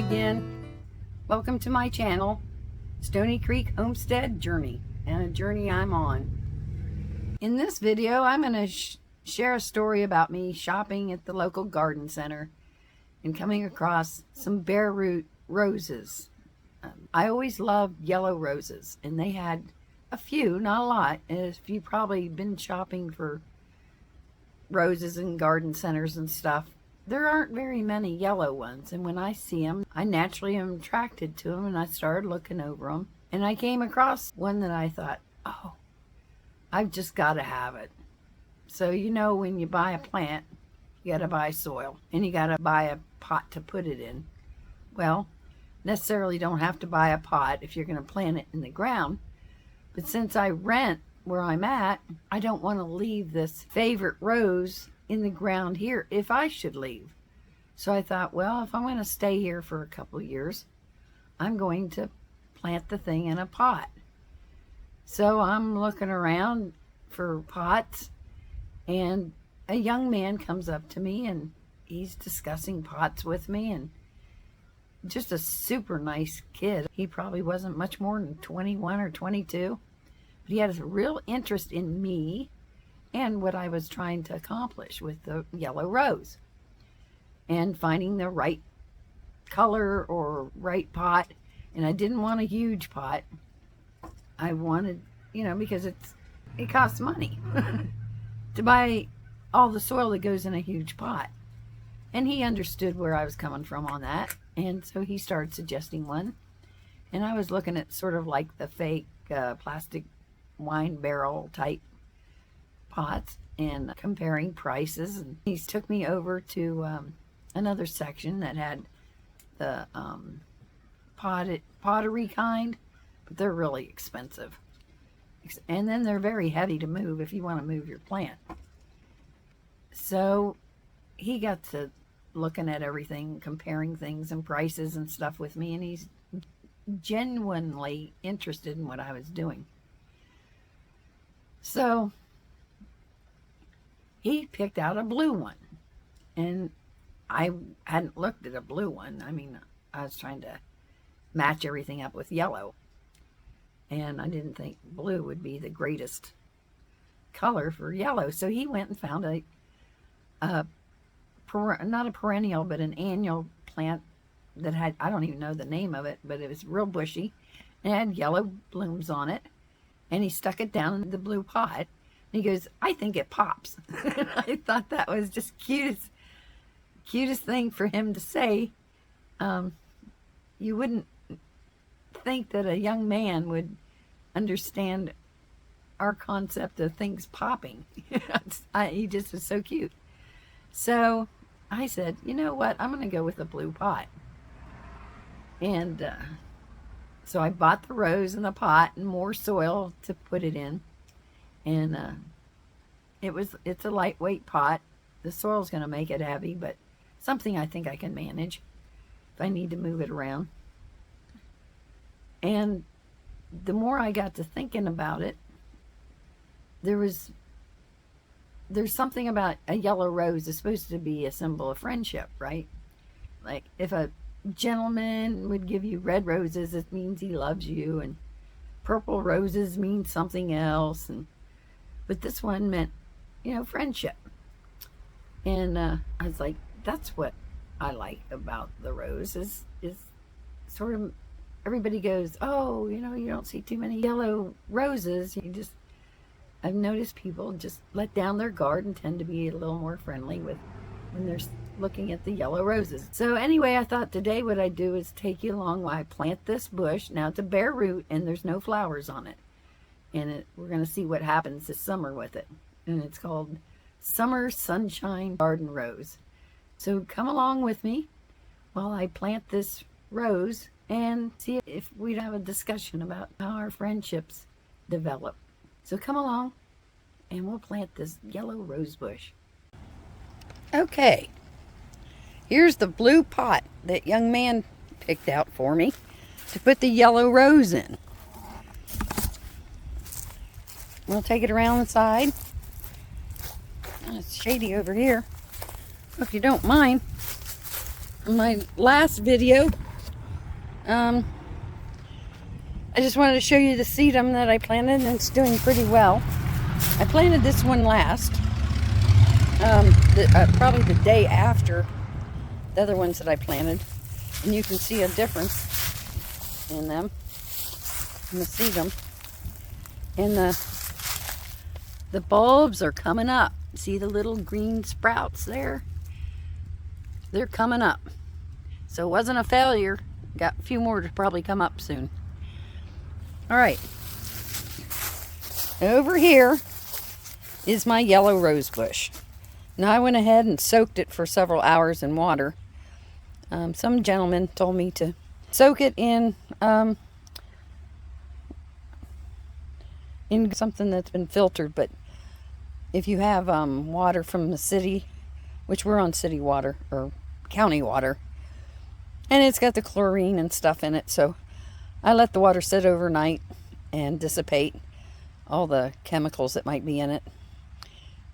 again. Welcome to my channel, Stony Creek Homestead Journey, and a journey I'm on. In this video, I'm going to share a story about me shopping at the local garden center and coming across some bare root roses. I always loved yellow roses, and they had a few, not a lot. If you've probably been shopping for roses in garden centers and stuff, there aren't very many yellow ones, and when I see them, I naturally am attracted to them, and I started looking over them, and I came across one that I thought, oh, I've just got to have it. So you know, when you buy a plant, you got to buy soil, and you got to buy a pot to put it in. Well, necessarily don't have to buy a pot if you're going to plant it in the ground, but since I rent where I'm at, I don't want to leave this favorite rose in the ground here if I should leave. So I thought, well, if I'm going to stay here for a couple years, I'm going to plant the thing in a pot. So I'm looking around for pots, and a young man comes up to me, and he's discussing pots with me, and just a super nice kid. He probably wasn't much more than 21 or 22, but he had a real interest in me and what I was trying to accomplish with the yellow rose, and finding the right color or right pot. And I didn't want a huge pot. I wanted, you know, because it costs money to buy all the soil that goes in a huge pot. And he understood where I was coming from on that, and so he started suggesting one. And I was looking at sort of like the fake plastic wine barrel type pots and comparing prices, and he took me over to another section that had the pottery kind, but they're really expensive, and then they're very heavy to move if you want to move your plant. So he got to looking at everything, comparing things and prices and stuff with me, and he's genuinely interested in what I was doing. So he picked out a blue one, and I hadn't looked at a blue one. I mean, I was trying to match everything up with yellow, and I didn't think blue would be the greatest color for yellow. So he went and found not a perennial, but an annual plant that had, I don't even know the name of it, but it was real bushy and it had yellow blooms on it, and he stuck it down in the blue pot. He goes, I think it pops. I thought that was just cutest thing for him to say. You wouldn't think that a young man would understand our concept of things popping. He just was so cute. So I said, you know what? I'm going to go with a blue pot. And so I bought the rose in the pot and more soil to put it in. And it's a lightweight pot. The soil's going to make it heavy, but something I think I can manage if I need to move it around. And the more I got to thinking about it, there's something about a yellow rose is supposed to be a symbol of friendship, right? Like if a gentleman would give you red roses, it means he loves you, and purple roses mean something else, but this one meant, you know, friendship. And I was like, that's what I like about the rose is sort of, everybody goes, oh, you know, you don't see too many yellow roses. I've noticed people just let down their guard and tend to be a little more friendly when they're looking at the yellow roses. So anyway, I thought today what I'd do is take you along while I plant this bush. Now it's a bare root and there's no flowers on it. And we're going to see what happens this summer with it. And it's called Summer Sunshine Garden Rose. So come along with me while I plant this rose and see if we'd have a discussion about how our friendships develop. So come along and we'll plant this yellow rose bush. Okay, here's the blue pot that young man picked out for me to put the yellow rose in. We'll take it around the side. It's shady over here. If you don't mind, in my last video, I just wanted to show you the sedum that I planted, and it's doing pretty well. I planted this one last, probably the day after the other ones that I planted, and you can see a difference in them, in the sedum, and the bulbs are coming up. See the little green sprouts there? They're coming up. So it wasn't a failure. Got a few more to probably come up soon. All right. Over here is my yellow rose bush. Now I went ahead and soaked it for several hours in water. Some gentleman told me to soak it in something that's been filtered, but if you have water from the city, which we're on city water or county water, and it's got the chlorine and stuff in it, so I let the water sit overnight and dissipate all the chemicals that might be in it.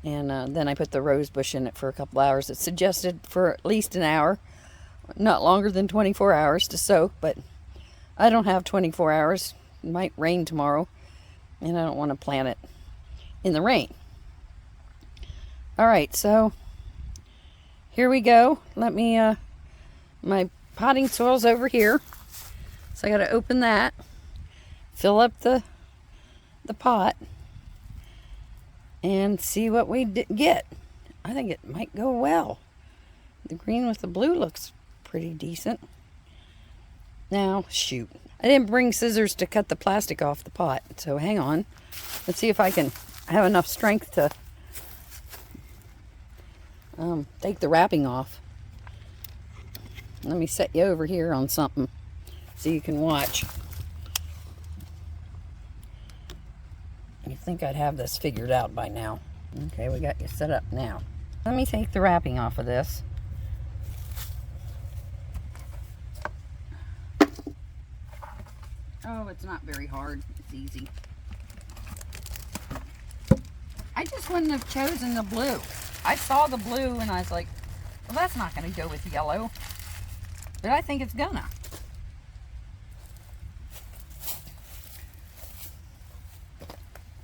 And then I put the rose bush in it for a couple hours. It's suggested for at least an hour, not longer than 24 hours to soak, but I don't have 24 hours. It might rain tomorrow, and I don't want to plant it in the rain. All right, so here we go. Let me, my potting soil's over here. So I got to open that, fill up the pot, and see what we get. I think it might go well. The green with the blue looks pretty decent. Now, shoot. I didn't bring scissors to cut the plastic off the pot, so hang on. Let's see if I can have enough strength to take the wrapping off. Let me set you over here on something so you can watch. You'd think I'd have this figured out by now. Okay, we got you set up now. Let me take the wrapping off of this. Oh, it's not very hard. It's easy. I just wouldn't have chosen the blue. I saw the blue and I was like, well, that's not going to go with yellow. But I think it's gonna.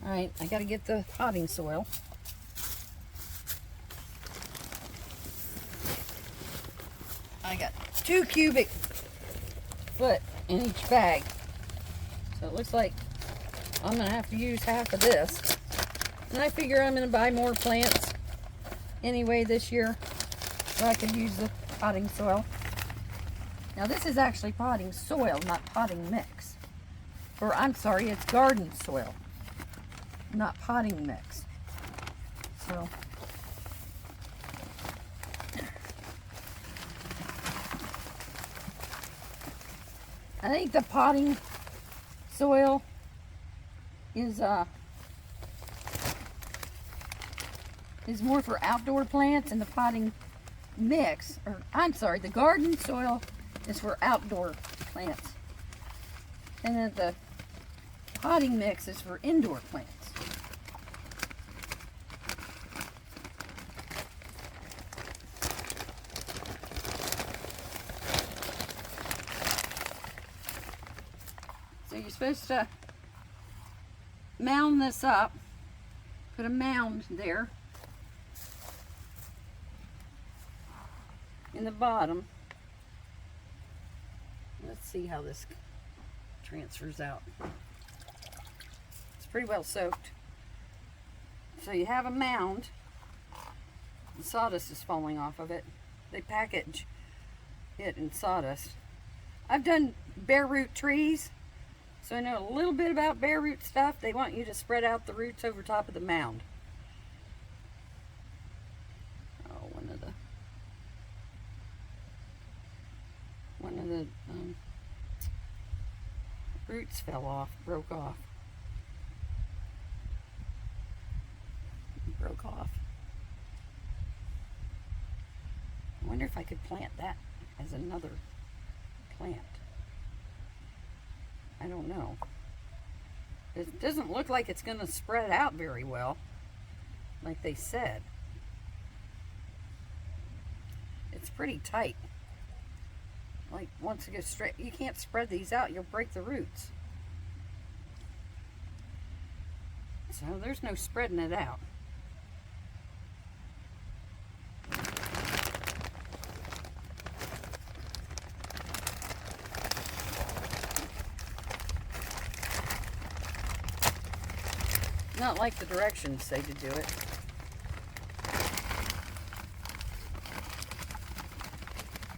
Alright, I gotta get the potting soil. I got 2 cubic foot in each bag. So it looks like I'm gonna have to use half of this. And I figure I'm gonna buy more plants anyway this year, so I could use the potting soil. Now this is actually potting soil, not potting mix. Or I'm sorry, it's garden soil, not potting mix. So I think the potting soil is more for outdoor plants, and the potting mix, or I'm sorry, the garden soil is for outdoor plants. And then the potting mix is for indoor plants. So you're supposed to mound this up, put a mound there in the bottom. Let's see how this transfers out. It's pretty well soaked. So you have a mound. The sawdust is falling off of it. They package it in sawdust. I've done bare root trees, so I know a little bit about bare root stuff. They want you to spread out the roots over top of the mound. Oh, one of the roots fell off, broke off. I wonder if I could plant that as another plant. I don't know. It doesn't look like it's going to spread out very well, like they said. It's pretty tight. like wants to go straight. You can't spread these out, you'll break the roots. So there's no spreading it out. Not like the directions say to do it.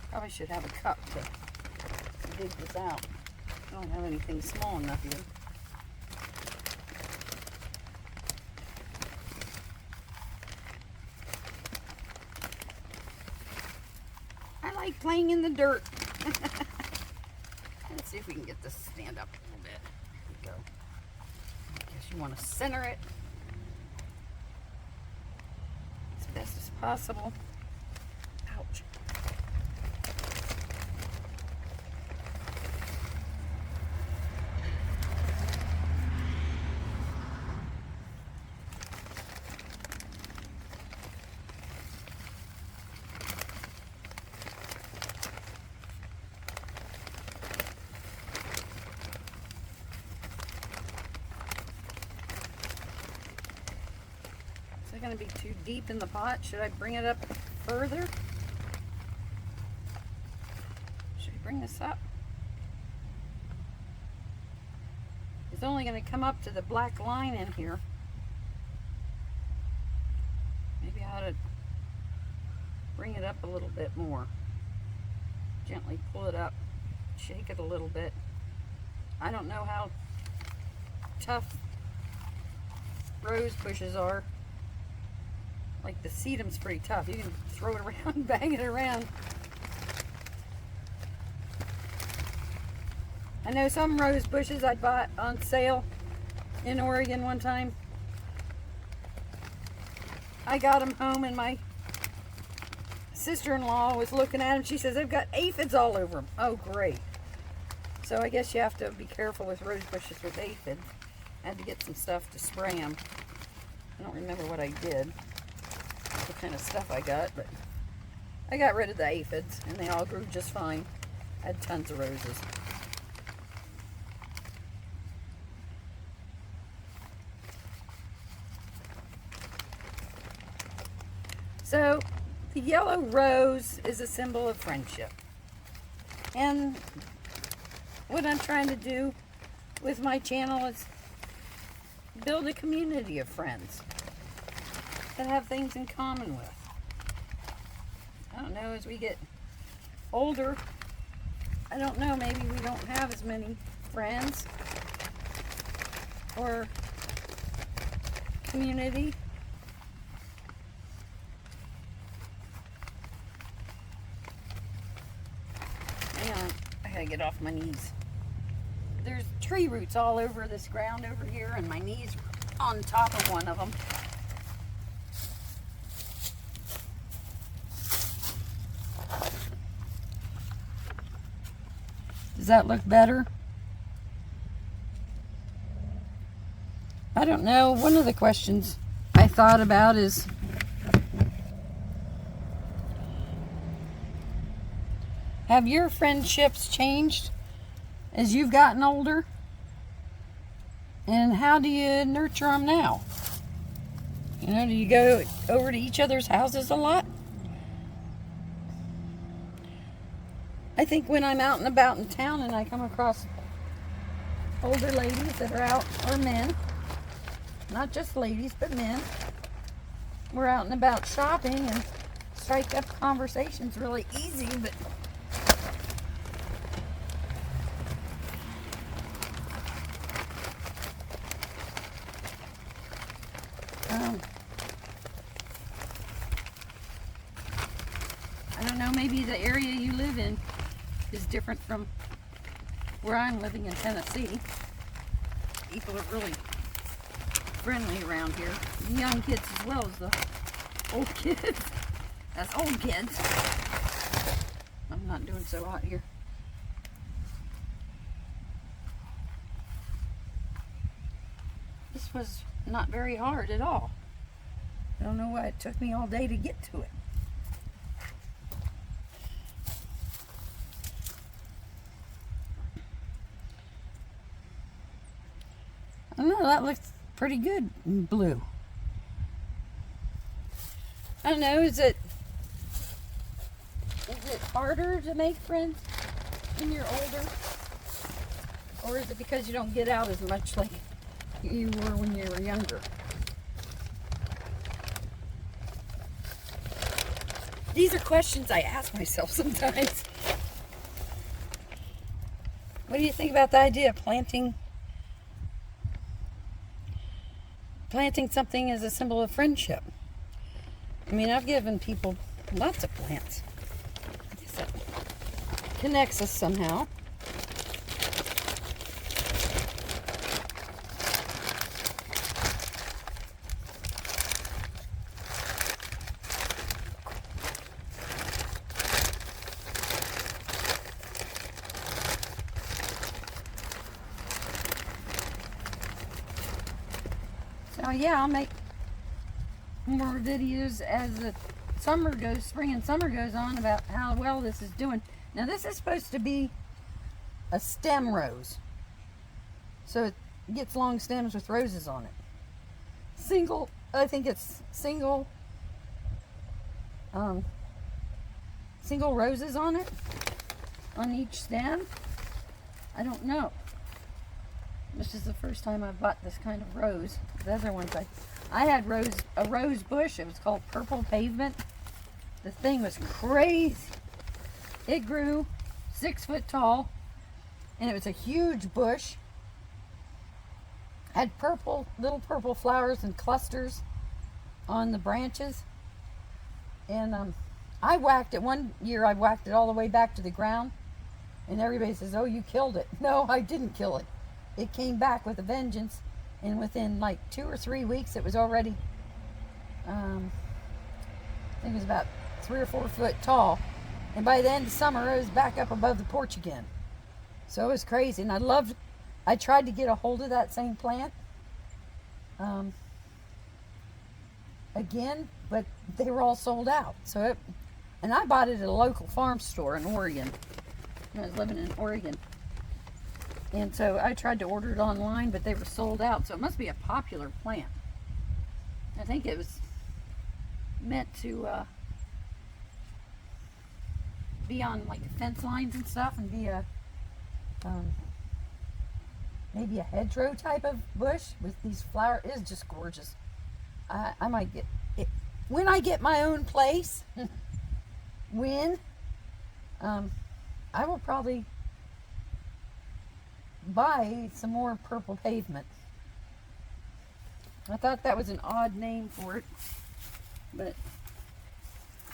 Probably should have a cup to dig this out. I don't have anything small enough here. I like playing in the dirt. Let's see if we can get this to stand up a little bit. There we go. I guess you want to center it as best as possible. Ouch. Is it going to be too deep in the pot? Should I bring it up further? Should I bring this up? It's only going to come up to the black line in here. Maybe I ought to bring it up a little bit more. Gently pull it up, shake it a little bit. I don't know how tough rose bushes are. Like the sedum's pretty tough. You can throw it around, bang it around. I know some rose bushes I bought on sale in Oregon one time. I got them home and my sister-in-law was looking at them. She says, they've got aphids all over them. Oh, great. So I guess you have to be careful with rose bushes with aphids. I had to get some stuff to spray them. I don't remember what I did, what kind of stuff I got, but I got rid of the aphids and they all grew just fine. I had tons of roses. So the yellow rose is a symbol of friendship. And what I'm trying to do with my channel is build a community of friends that have things in common with. I don't know, as we get older, I don't know, maybe we don't have as many friends or community. Hang on, I gotta get off my knees. There's tree roots all over this ground over here, and my knees are on top of one of them. Does that look better? I don't know. One of the questions I thought about is, have your friendships changed as you've gotten older? And how do you nurture them now? You know, do you go over to each other's houses a lot? I think when I'm out and about in town and I come across older ladies that are out, or men, not just ladies, but men, we're out and about shopping and strike up conversations really easy, but I don't know, maybe the area you live in is different from where I'm living in Tennessee. People are really friendly around here. The young kids as well as the old kids. That's old kids. I'm not doing so hot here. This was not very hard at all. I don't know why it took me all day to get to it. don't know, that looks pretty good in blue. I don't know, is it harder to make friends when you're older? Or is it because you don't get out as much like you were when you were younger? These are questions I ask myself sometimes. What do you think about the idea of planting something as a symbol of friendship? I mean, I've given people lots of plants. I guess that connects us somehow. So yeah, I'll make more videos as the spring and summer goes on about how well this is doing. Now this is supposed to be a stem rose. So it gets long stems with roses on it. I think it's single roses on it, on each stem. I don't know. This is the first time I've bought this kind of rose. The other ones I had a rose bush. It was called Purple Pavement. The thing was crazy. It grew 6 foot tall, and it was a huge bush. Had little purple flowers and clusters on the branches. And I whacked it. One year I whacked it all the way back to the ground, and everybody says, "Oh, you killed it." No, I didn't kill it. It came back with a vengeance, and within like 2 or 3 weeks, it was already, I think it was about 3 or 4 foot tall. And by the end of summer, it was back up above the porch again. So it was crazy, and I tried to get a hold of that same plant again, but they were all sold out. And I bought it at a local farm store in Oregon. I was living in Oregon. And so I tried to order it online, but they were sold out. So it must be a popular plant. I think it was meant to be on like fence lines and stuff, and be a maybe a hedgerow type of bush with these flowers. It's just gorgeous. I might get it when I get my own place. I will probably buy some more Purple Pavement. I thought that was an odd name for it, but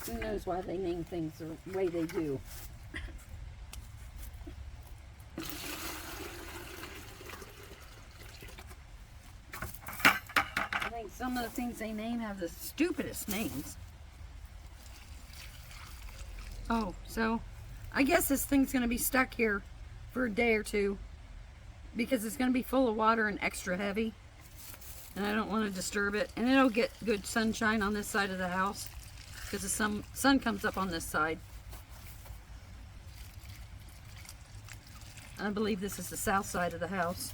who knows why they name things the way they do. I think some of the things they name have the stupidest names. Oh, so I guess this thing's going to be stuck here for a day or two, because it's going to be full of water and extra heavy, and I don't want to disturb it. And it'll get good sunshine on this side of the house, because the sun comes up on this side. I believe this is the south side of the house,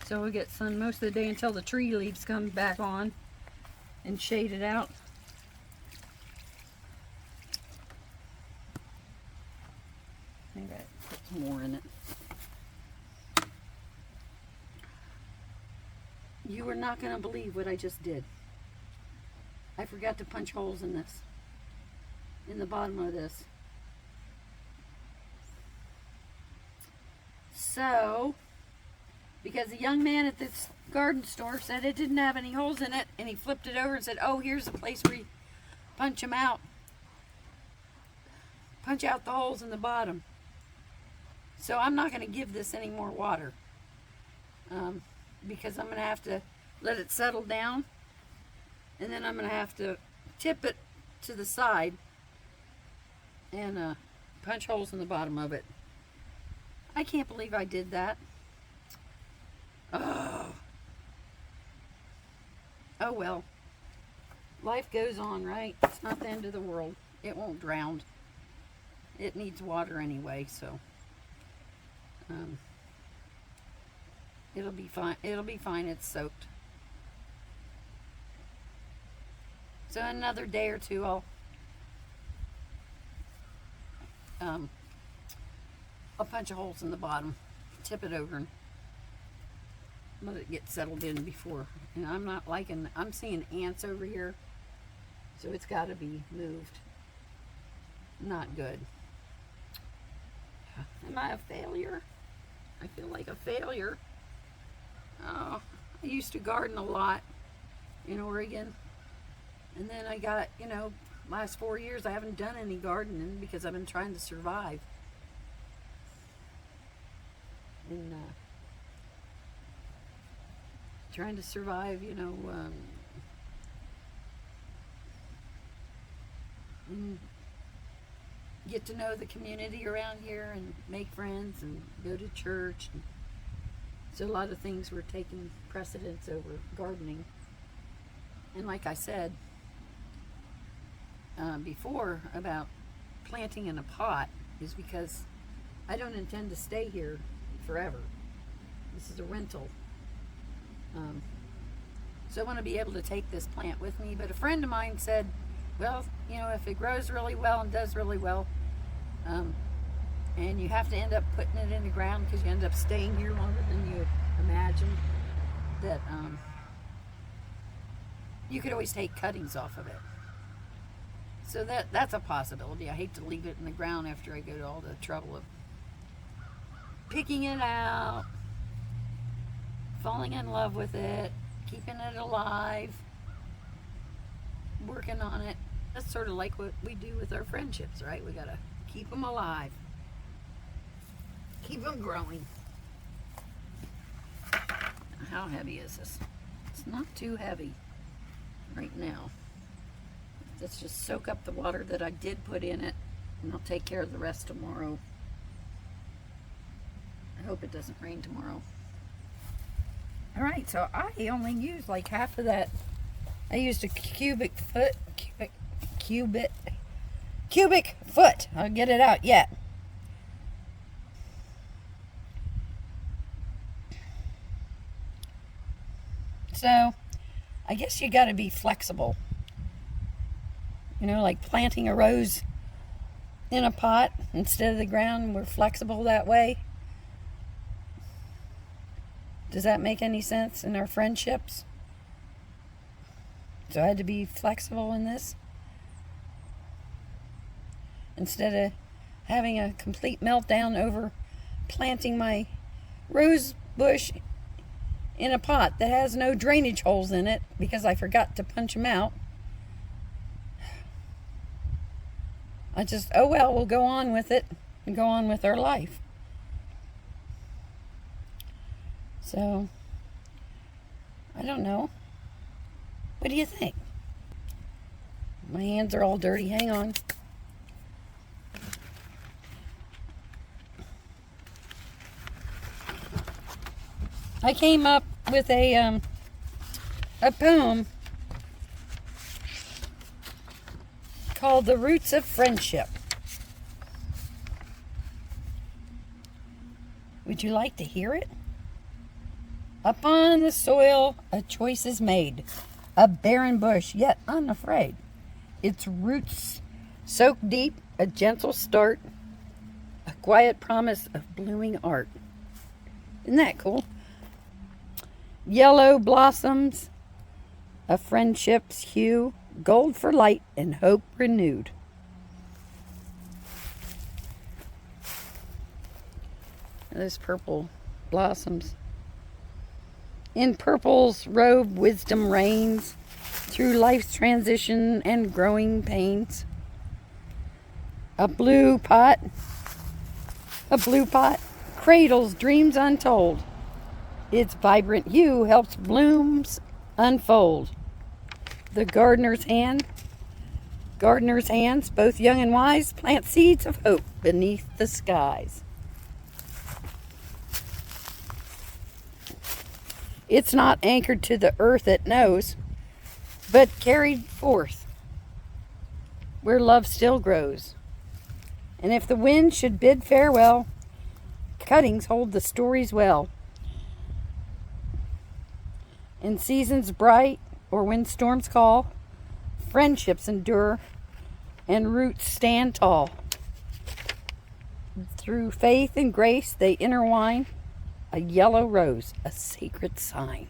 so we'll get sun most of the day until the tree leaves come back on and shade it out. Maybe I put some more in it. You are not going to believe what I just did. I forgot to punch holes in this, in the bottom of this. So, because the young man at this garden store said it didn't have any holes in it, and he flipped it over and said, "Oh, here's the place where you punch them out. Punch out the holes in the bottom." So I'm not going to give this any more water, because I'm going to have to let it settle down, and then I'm going to have to tip it to the side and punch holes in the bottom of it. I can't believe I did that. Oh well. Life goes on, right? It's not the end of the world. It won't drown. It needs water anyway, so. It'll be fine. It'll be fine. It's soaked. So another day or two, I'll punch a holes in the bottom, tip it over, and let it get settled in before. And I'm seeing ants over here, so it's got to be moved. Not good. Am I a failure? I feel like a failure. Oh, I used to garden a lot in Oregon. And then I got, last 4 years I haven't done any gardening because I've been trying to survive. And trying to survive, and get to know the community around here and make friends and go to church. So a lot of things were taking precedence over gardening. And like I said before about planting in a pot is because I don't intend to stay here forever. This is a rental. So I want to be able to take this plant with me. But a friend of mine said, well, if it grows really well and does really well, and you have to end up putting it in the ground because you end up staying here longer than you imagined, that you could always take cuttings off of it. So that's a possibility. I hate to leave it in the ground after I go to all the trouble of picking it out, falling in love with it, keeping it alive, working on it. That's sort of like what we do with our friendships, right? We gotta keep them alive, keep them growing. How heavy is this? It's not too heavy right now. Let's just soak up the water that I did put in it, and I'll take care of the rest tomorrow. I hope it doesn't rain tomorrow. All right, so I only used like half of that. I used a cubic foot. I'll get it out yet. So I guess you got to be flexible. Like planting a rose in a pot instead of the ground. We're flexible that way. Does that make any sense in our friendships? So I had to be flexible in this. Instead of having a complete meltdown over planting my rose bush in a pot that has no drainage holes in it because I forgot to punch them out. I just, oh well, we'll go on with it and go on with our life. So, I don't know. What do you think? My hands are all dirty. Hang on. I came up with a poem called The Roots of Friendship. Would you like to hear it? Upon the soil a choice is made, a barren bush yet unafraid. Its roots soak deep, a gentle start, a quiet promise of blooming art. Isn't that cool? Yellow blossoms, a friendship's hue, gold for light and hope renewed. Those purple blossoms. In purple's robe, wisdom reigns through life's transition and growing pains. A blue pot cradles dreams untold. Its vibrant hue helps blooms unfold. The gardener's hands, both young and wise, plant seeds of hope beneath the skies. It's not anchored to the earth it knows, but carried forth where love still grows. And if the wind should bid farewell, cuttings hold the stories well. In seasons bright or when storms call, friendships endure and roots stand tall. Through faith and grace they intertwine, a yellow rose, a sacred sign.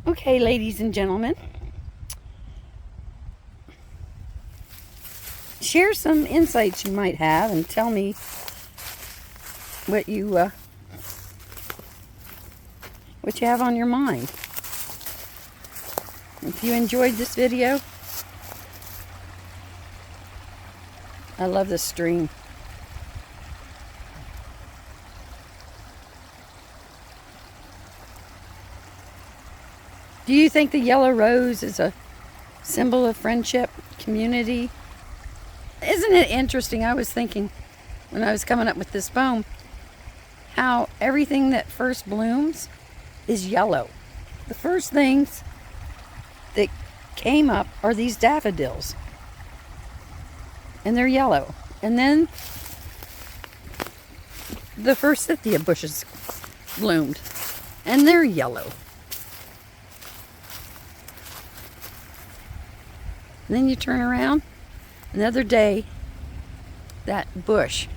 Okay, ladies and gentlemen, share some insights you might have and tell me what you have on your mind. If you enjoyed this video, I love this stream. Do you think the yellow rose is a symbol of friendship, community? Isn't it interesting? I was thinking when I was coming up with this poem, how everything that first blooms is yellow. The first things that came up are these daffodils, and they're yellow. And then the forsythia bushes bloomed, and they're yellow. And then you turn around, another day, that bush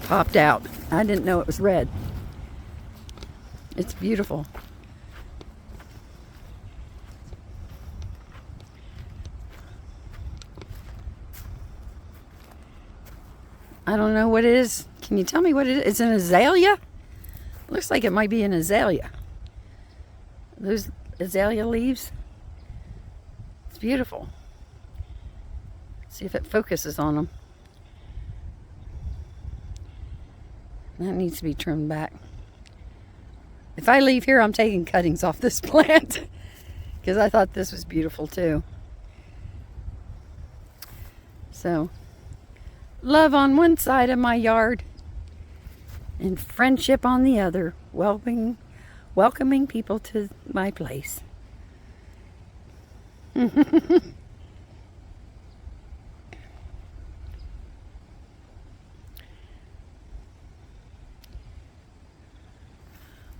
popped out. I didn't know it was red. It's beautiful. I don't know what it is. Can you tell me what it is? It's an azalea? Looks like it might be an azalea. Those azalea leaves. It's beautiful. See if it focuses on them. That needs to be trimmed back. If I leave here, I'm taking cuttings off this plant because I thought this was beautiful too. So, love on one side of my yard and friendship on the other, welcoming people to my place.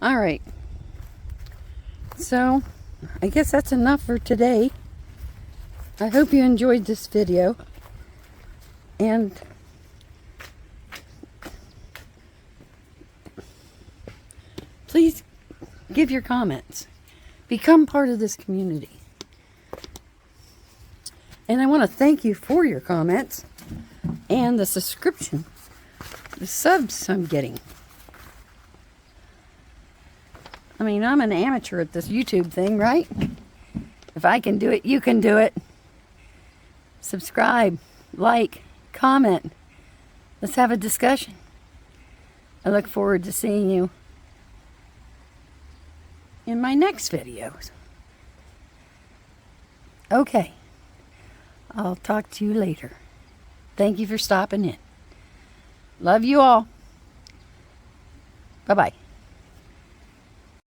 All right, so I guess that's enough for today. I hope you enjoyed this video, and please give your comments. Become part of this community. And I want to thank you for your comments and the subscription, the subs I'm getting. I mean, I'm an amateur at this YouTube thing, right? If I can do it, you can do it. Subscribe, like, comment. Let's have a discussion. I look forward to seeing you in my next videos. Okay. I'll talk to you later. Thank you for stopping in. Love you all. Bye-bye.